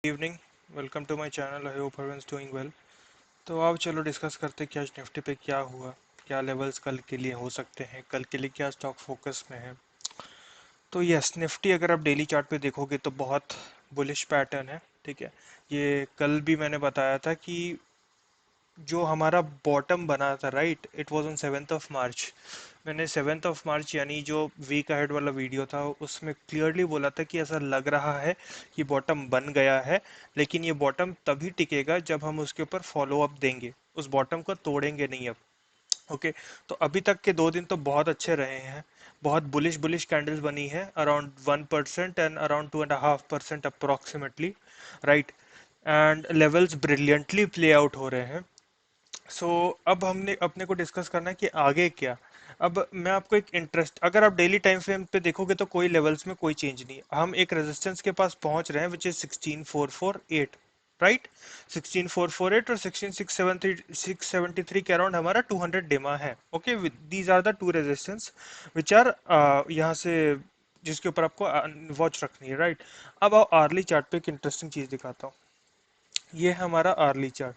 Evening. Welcome to my channel. I hope everyone is doing well. तो अब चलो discuss करते हैं कि आज निफ्टी पे क्या हुआ, क्या लेवल्स कल के लिए हो सकते हैं, कल के लिए क्या स्टॉक फोकस में है। तो यस, निफ्टी अगर आप डेली चार्ट पे देखोगे तो बहुत बुलिश पैटर्न है। ठीक है, ये कल भी मैंने बताया था कि जो हमारा बॉटम बना था, राइट, इट वाज ऑन 7 मार्च। मैंने 7 मार्च यानी जो वीक अहेड वाला वीडियो था उसमें क्लियरली बोला था कि ऐसा लग रहा है कि बॉटम बन गया है, लेकिन ये बॉटम तभी टिकेगा जब हम उसके ऊपर फॉलो अप देंगे, उस बॉटम को तोड़ेंगे नहीं अब। ओके, तो अभी तक के 2 दिन तो बहुत अच्छे रहे हैं। बहुत बुलिश बुलिश कैंडल्स बनी है, around 1% and around 2.5% approximately, right. And levels brilliantly play out हो रहे हैं। सो अब हमने अपने को डिस्कस करना है कि आगे क्या। अब मैं आपको एक इंटरेस्ट, अगर आप डेली टाइम फ्रेम पे देखोगे तो कोई लेवल्स में कोई चेंज नहीं, हम एक रेजिस्टेंस के पास पहुंच रहे हैं विच इज 16448, राइट। 16448 और 16673 के अराउंड हमारा 200 डेमा है। Okay, these are the two resistance which are यहाँ से, जिसके ऊपर आपको वॉच रखनी है, राइट। अब आओ आर्ली चार्ट पे एक इंटरेस्टिंग चीज दिखाता हूँ। ये है हमारा आर्ली चार्ट।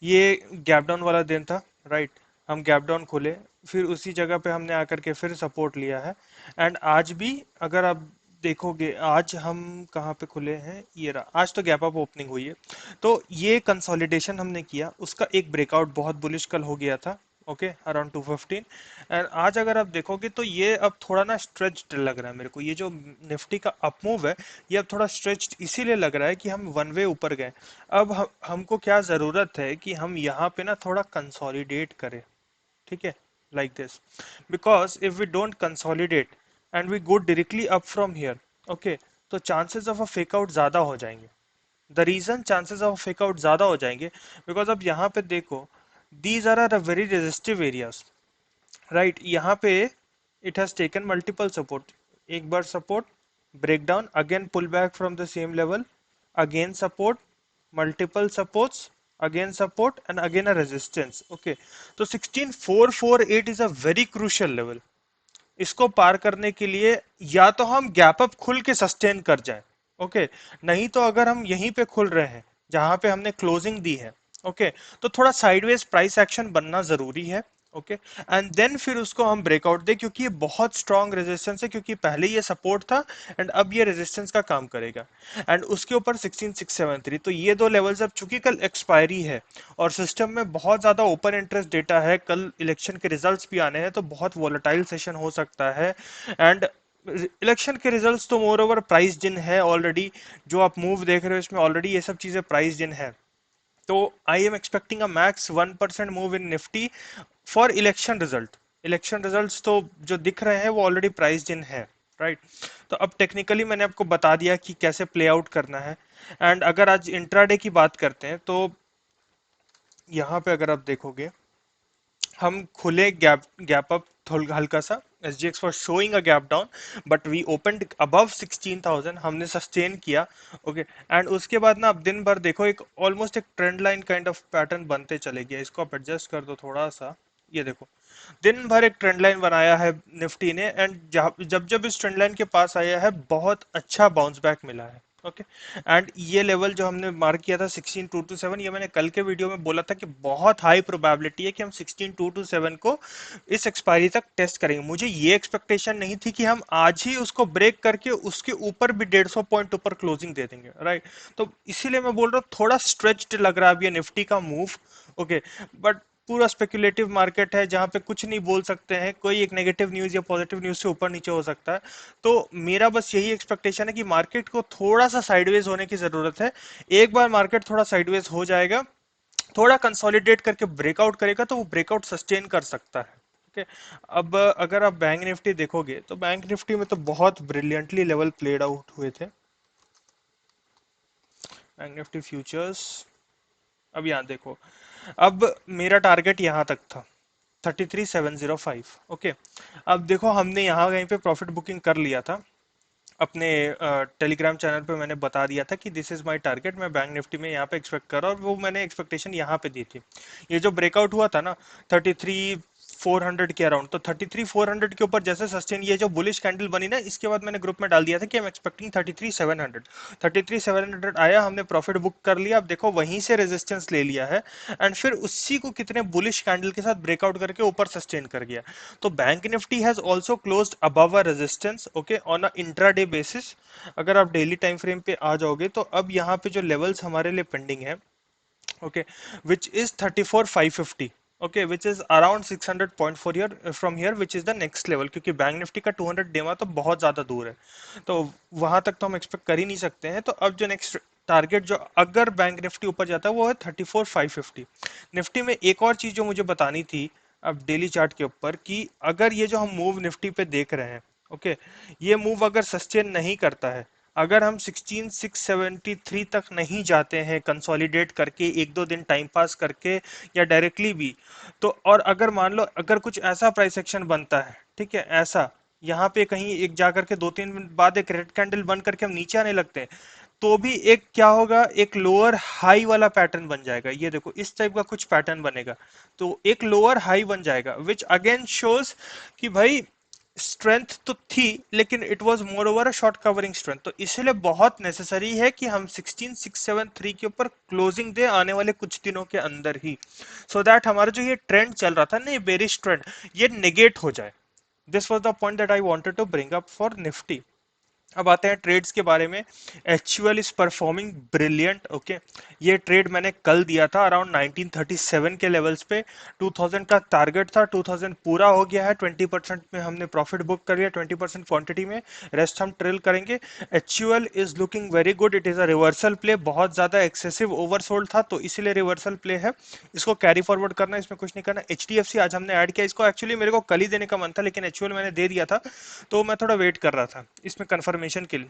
ये गैप डाउन वाला दिन था, राइट। हम गैप डाउन खोले, फिर उसी जगह पे हमने आकर के फिर सपोर्ट लिया है। एंड आज भी अगर आप देखोगे, आज हम कहाँ पे खुले हैं, ये रहा, आज तो गैप अप ओपनिंग हुई है। तो ये कंसोलिडेशन हमने किया, उसका एक ब्रेकआउट बहुत बुलिश कल हो गया था। Okay, around 215। एंड आज अगर आप देखोगे तो ये अब थोड़ा ना स्ट्रेच्ड लग रहा है मेरे को, ये जो निफ्टी का अप मूव है ये अब थोड़ा स्ट्रेच्ड इसीलिए लग रहा है कि हम वन वे ऊपर गए। अब हमको क्या जरूरत है कि हम यहाँ पे ना थोड़ा कंसोलिडेट करें। ठीक है, like this, because if we don't consolidate and we go directly up from here, okay, तो chances of a fake out ज्यादा हो जाएंगे। The reason chances of fake out ज्यादा हो जाएंगे, बिकॉज अब यहाँ पे देखो, these are very resistive areas, right. यहाँ पे it has taken multiple support, एक बार support, break down, again pull back from the same level, again support, multiple supports, again support and again a resistance. Okay, तो 16448 is a very crucial level. इसको पार करने के लिए या तो हम गैप अप खुल के सस्टेन कर जाए, ओके, नहीं तो अगर हम यहीं पे खुल रहे हैं जहां पे हमने क्लोजिंग दी है, ओके, तो थोड़ा साइडवेज प्राइस एक्शन बनना जरूरी है। ओके, एंड देन फिर उसको हम ब्रेकआउट दे, क्योंकि ये बहुत स्ट्रांग रेजिस्टेंस है, क्योंकि पहले ये सपोर्ट था एंड अब ये रेजिस्टेंस का काम करेगा। एंड उसके ऊपर 16673, तो ये दो लेवल्स अब चूंकि कल एक्सपायरी है और सिस्टम में बहुत ज्यादा ओपन इंटरेस्ट डेटा है, कल इलेक्शन के रिजल्ट्स भी आने हैं, तो बहुत वोलेटाइल सेशन हो सकता है। एंड इलेक्शन के रिजल्ट्स तो मोर ओवर प्राइस्ड इन है ऑलरेडी, जो आप मूव देख रहे हो इसमें ऑलरेडी ये सब चीजें प्राइस्ड इन है। तो I am expecting a max 1% move in Nifty for election result. Election results तो जो दिख रहे हैं वो ऑलरेडी प्राइस्ड इन है, राइट। तो अब टेक्निकली मैंने आपको बता दिया कि कैसे प्ले आउट करना है। एंड अगर आज इंट्राडे की बात करते हैं तो यहाँ पे अगर आप देखोगे, हम खुले गैप गैप अप हल्का सा, S G X for showing a gap down, but we opened above 16,000, हमने सस्टेन किया। ओके, एंड उसके बाद ना आप दिन भर देखो, एक ऑलमोस्ट एक trend line kind of pattern बनते चले गया। इसको आप एडजस्ट कर दो थोड़ा सा, ये देखो, दिन भर एक ट्रेंड लाइन बनाया है निफ्टी ने, एंड जब जब इस ट्रेंड लाइन के पास आया है बहुत अच्छा बाउंस बैक मिला है। ओके, एंड ये लेवल जो हमने मार्क किया था 16227, ये मैंने कल के वीडियो में बोला था कि बहुत हाई प्रोबेबिलिटी है कि हम 16227 को इस एक्सपायरी तक टेस्ट करेंगे। मुझे ये एक्सपेक्टेशन नहीं थी कि हम आज ही उसको ब्रेक करके उसके ऊपर भी 150 पॉइंट ऊपर क्लोजिंग दे देंगे, राइट। तो इसीलिए मैं बोल रहा हूँ थोड़ा स्ट्रेच्ड लग रहा है अब ये निफ्टी का मूव। ओके, बट पूरा स्पेक्युलेटिव मार्केट है जहां पे कुछ नहीं बोल सकते हैं, कोई एक नेगेटिव न्यूज या पॉजिटिव न्यूज से ऊपर नीचे हो सकता है। तो मेरा बस यही एक्सपेक्टेशन है कि मार्केट को थोड़ा सा साइडवेज होने की जरूरत है। एक बार मार्केट थोड़ा साइडवेज हो जाएगा, थोड़ा कंसोलिडेट करके ब्रेकआउट करेगा तो वो ब्रेकआउट सस्टेन कर सकता है। ओके, अब अगर आप बैंक निफ्टी देखोगे तो बैंक निफ्टी में तो बहुत ब्रिलियंटली लेवल प्लेड आउट हुए थे। बैंक निफ्टी फ्यूचर्स, अब यहाँ देखो, अब मेरा टारगेट यहाँ तक था 33705। ओके, अब देखो हमने यहाँ कहीं पे प्रॉफिट बुकिंग कर लिया था। अपने टेलीग्राम चैनल पे मैंने बता दिया था कि दिस इज माय टारगेट, मैं बैंक निफ्टी में यहाँ पे एक्सपेक्ट कर रहा हूँ, और वो मैंने एक्सपेक्टेशन यहाँ पे दी थी। ये जो ब्रेकआउट हुआ था ना 33 400 के अराउंड, तो 33,400 के ऊपर जैसे सस्टेन, ये जो बुलिश कैंडल बनी ना, इसके बाद मैंने ग्रुप में डाल दिया था कि आई एम एक्सपेक्टिंग 33,700। 33,700 आया, हमने प्रॉफिट बुक कर लिया। अब देखो वहीं से रेजिस्टेंस ले लिया है एंड फिर उसी को कितने बुलिश कैंडल के साथ ब्रेकआउट करके ऊपर सस्टेन कर गया। तो bank Nifty has also closed above a resistance, okay, on a intraday basis. अगर आप डेली टाइम फ्रेम पे आ जाओगे तो अब यहाँ पे जो लेवल्स हमारे लिए पेंडिंग है, okay, which is 34,550, okay, which is around 600 point for here from here, which is the next level, क्योंकि बैंक निफ्टी का 200 डेमा तो बहुत ज्यादा दूर है, तो वहां तक तो हम एक्सपेक्ट कर ही नहीं सकते हैं। तो अब जो नेक्स्ट टारगेट जो अगर बैंक निफ्टी ऊपर जाता है वो है 34,550। निफ्टी में एक और चीज जो मुझे बतानी थी अब डेली चार्ट के ऊपर, कि अगर ये जो हम मूव निफ्टी पे देख रहे हैं, ओके, ये मूव अगर सस्टेन नहीं करता है, अगर हम 16,673 तक नहीं जाते हैं कंसोलिडेट करके एक दो दिन टाइम पास करके या डायरेक्टली भी, तो और अगर मान लो अगर कुछ ऐसा प्राइस एक्शन बनता है, ठीक है, ऐसा यहाँ पे कहीं एक जाकर के दो तीन मिनट बाद एक रेड कैंडल बन करके हम नीचे आने लगते हैं, तो भी एक क्या होगा, एक लोअर हाई वाला पैटर्न बन जाएगा। ये देखो इस टाइप का कुछ पैटर्न बनेगा, तो एक लोअर हाई बन जाएगा, विच अगेन शोज कि भाई स्ट्रेंथ तो थी लेकिन it was more over a short covering strength. तो इसलिए बहुत नेसेसरी है कि हम 16,673 के ऊपर क्लोजिंग दे आने वाले कुछ दिनों के अंदर ही, सो दैट हमारा जो ये ट्रेंड चल रहा था ना, ये बेरिश ट्रेंड, ये नेगेट हो जाए। This was the point that I wanted to bring up for Nifty. अब आते हैं ट्रेड्स के बारे में। Actual is performing brilliant, okay. ये ट्रेड मैंने कल दिया था अराउंड 1937 के लेवल्स पे। 2000 का टारगेट था, 2000 पूरा हो गया है। 20% में हमने प्रॉफिट बुक कर लिया, 20% क्वांटिटी में, रेस्ट हम ट्रेल करेंगे। Actual is looking very good, it is a reversal play. बहुत ज्यादा एक्सेसिव ओवरसोल्ड था तो इसीलिए रिवर्सल प्ले है, इसको कैरी फॉरवर्ड करना, इसमें कुछ नहीं करना। एचडीएफसी आज हमने ऐड किया, इसको एक्चुअली मेरे को कल ही देने का मन था लेकिन एक्चुअल मैंने दे दिया था, तो मैं थोड़ा वेट कर रहा था इसमें कंफर्मेशन के लिए।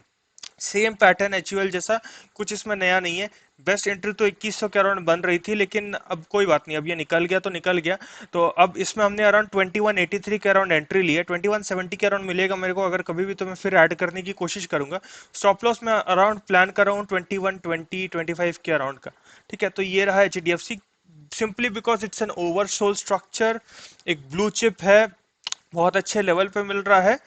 सेम पैटर्न एचयूएल जैसा, कुछ इसमें नया नहीं है। बेस्ट एंट्री तो 2100 के अराउंड बन रही थी लेकिन अब कोई बात नहीं, अब ये निकल गया तो निकल गया। तो अब इसमें हमने अराउंड 2183 के अराउंड एंट्री ली है। 2170 के अराउंड मिलेगा मेरे को अगर कभी भी, तो मैं फिर ऐड करने की कोशिश करूंगा। स्टॉप लॉस में अराउंड प्लान कर रहा हूँ 2120-25 के अराउंड का, ठीक है। तो ये रहा HDFC, simply because it's an oversold structure, एक ब्लू चिप है, बहुत अच्छे लेवल पे मिल रहा है।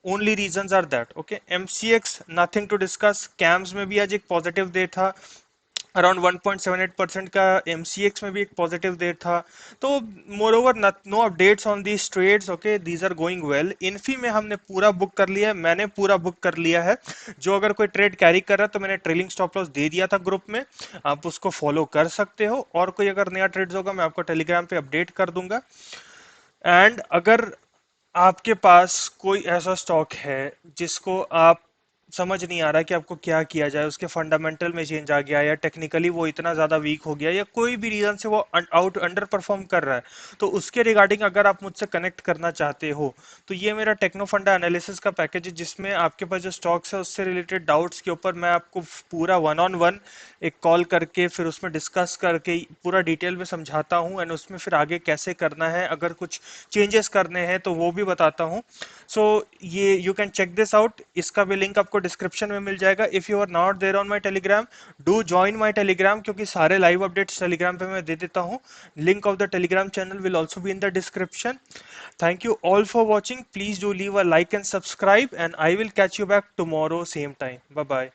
Only reasons are that, okay. MCX nothing to discuss. CAMS में भी आज एक पॉजिटिव डे था, अराउंड 1.78% का। एमसीएक्स में भी एक पॉजिटिव डे था। तो moreover no updates on these trades, okay, these are going well. Infy में हमने पूरा बुक कर लिया है, मैंने पूरा बुक कर लिया है। जो अगर कोई ट्रेड कैरी कर रहा है तो मैंने ट्रेलिंग स्टॉप लॉस दे दिया था ग्रुप में, आप उसको फॉलो कर सकते हो। और कोई अगर नया ट्रेड्स होगा मैं आपको टेलीग्राम पे अपडेट कर दूंगा। एंड अगर आपके पास कोई ऐसा स्टॉक है जिसको आप समझ नहीं आ रहा कि आपको क्या किया जाए, उसके फंडामेंटल में चेंज आ गया या टेक्निकली वो इतना ज्यादा वीक हो गया या कोई भी रीजन से वो आउट अंडर परफॉर्म कर रहा है, तो उसके रिगार्डिंग अगर आप मुझसे कनेक्ट करना चाहते हो तो ये मेरा टेक्नो फंडा एनालिसिस का पैकेज है, जिसमें आपके पास जो स्टॉक्स है उससे रिलेटेड डाउट्स के ऊपर मैं आपको पूरा वन ऑन वन एक कॉल करके फिर उसमें डिस्कस करके पूरा डिटेल में समझाता हूँ। एंड उसमें फिर आगे कैसे करना है, अगर कुछ चेंजेस करने हैं तो वो भी बताता हूँ। सो ये you can check this out, इसका भी लिंक आपको डिस्क्रिप्शन में मिल जाएगा। If you are not there on my telegram, do join my telegram, क्योंकि सारे लाइव अपडेट्स टेलीग्राम पे मैं दे देता हूँ। Link of the telegram channel will also be in the description. Thank you all for watching, please do leave a like and subscribe, and I will catch you back tomorrow same time. Bye bye.